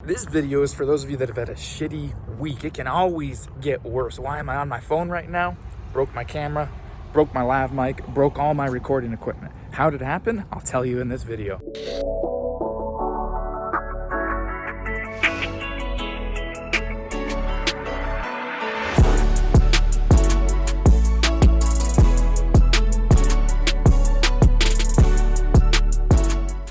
This video is for those of you that have had a shitty week. It can always get worse. Why am I on my phone right now? Broke my camera, broke my lav mic, broke all my recording equipment. How did it happen? I'll tell you in this video.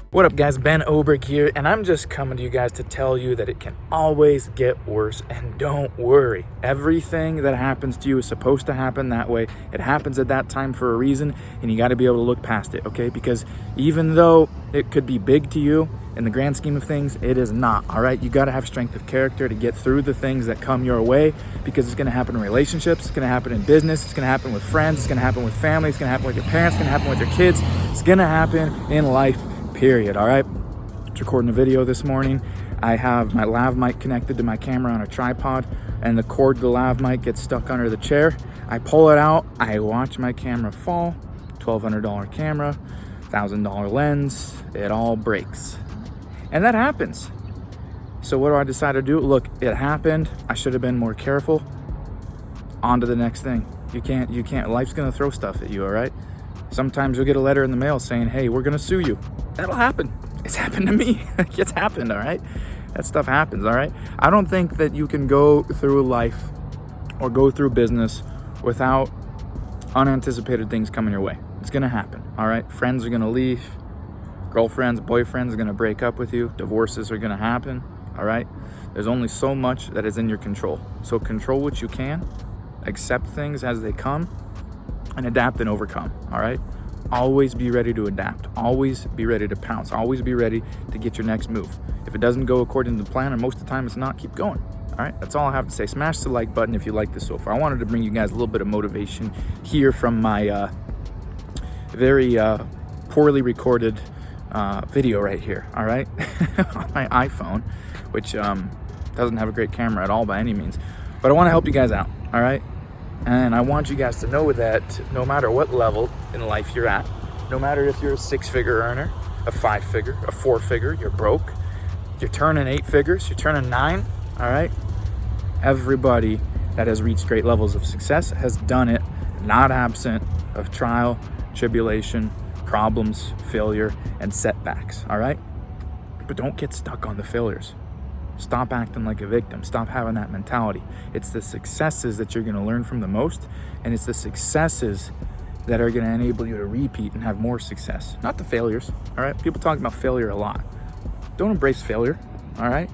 What up guys, Ben Oberg here, and I'm just coming to you guys to tell you that it can always get worse, and don't worry. Everything that happens to you is supposed to happen that way. It happens at that time for a reason, and you got to be able to look past it, okay? Because even though it could be big to you, in the grand scheme of things, it is not, all right? You got to have strength of character to get through the things that come your way, because it's going to happen in relationships, it's going to happen in business, it's going to happen with friends, it's going to happen with family, it's going to happen with your parents, it's going to happen with your kids, it's going to happen in life. Period. All right, it's recording a video this morning. I have my lav mic connected to my camera on a tripod, and the cord to the lav mic gets stuck under the chair. I pull it out, I watch my camera fall. $1,200 camera, $1,000 lens, it all breaks, and that happens. So what do I decide to do? Look, it happened, I should have been more careful. On to the next thing. You can't, life's gonna throw stuff at you, all right? Sometimes you'll get a letter in the mail saying, hey, we're gonna sue you. That'll happen. It's happened to me. It's happened, all right? That stuff happens, all right? I don't think that you can go through life or go through business without unanticipated things coming your way. It's gonna happen, all right? Friends are gonna leave. Girlfriends, boyfriends are gonna break up with you. Divorces are gonna happen, all right? There's only so much that is in your control. So control what you can, accept things as they come, and adapt and overcome, all right? Always be ready to adapt. Always be ready to pounce. Always be ready to get your next move. If it doesn't go according to the plan, and most of the time it's not, keep going, all right? That's all I have to say. Smash the like button if you like this so far. I wanted to bring you guys a little bit of motivation here from my very poorly recorded video right here, all right? On my iPhone, which doesn't have a great camera at all by any means. But I wanna help you guys out, all right? And I want you guys to know that no matter what level in life you're at, no matter if you're a 6-figure earner, a 5-figure, a 4-figure, you're broke, you're turning 8 figures, you're turning 9, all right? Everybody that has reached great levels of success has done it not absent of trial, tribulation, problems, failure, and setbacks, all right? But don't get stuck on the failures. Stop acting like a victim. Stop having that mentality. It's the successes that you're going to learn from the most, and it's the successes that are going to enable you to repeat and have more success, not the failures, all right? People talk about failure a lot. Don't embrace failure, all right?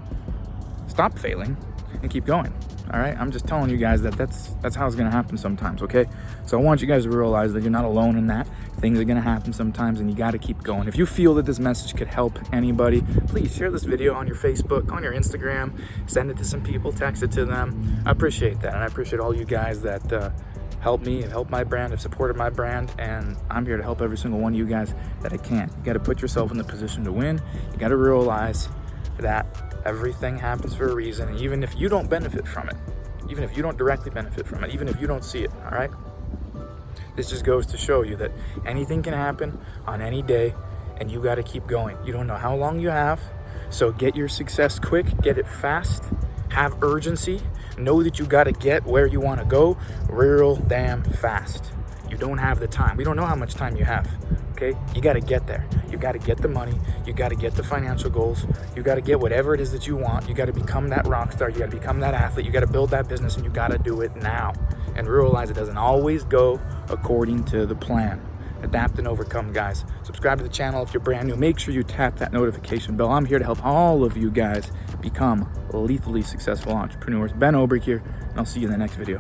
Stop failing and keep going, all right? I'm just telling you guys that that's how it's going to happen sometimes, okay? So I want you guys to realize that you're not alone in that. Things are going to happen sometimes, and you got to keep going. If you feel that this message could help anybody, please share this video on your Facebook, on your Instagram, send it to some people, text it to them. I appreciate that, and I appreciate all you guys that help me and help my brand, have supported my brand, and I'm here to help every single one of you guys that I can. You got to put yourself in the position to win. You got to realize that everything happens for a reason, and even if you don't benefit from it, even if you don't directly benefit from it, even if you don't see it, all right? This just goes to show you that anything can happen on any day, and you got to keep going. You don't know how long you have, so get your success quick, get it fast, have urgency, know that you got to get where you want to go real damn fast. You don't have the time. We don't know how much time you have, okay? You got to get there. You got to get the money. You got to get the financial goals. You got to get whatever it is that you want. You got to become that rock star. You got to become that athlete. You got to build that business, and you got to do it now. And realize it doesn't always go according to the plan. Adapt and overcome, guys. Subscribe to the channel if you're brand new. Make sure you tap that notification bell. I'm here to help all of you guys become lethally successful entrepreneurs. Ben Oberg here, and I'll see you in the next video.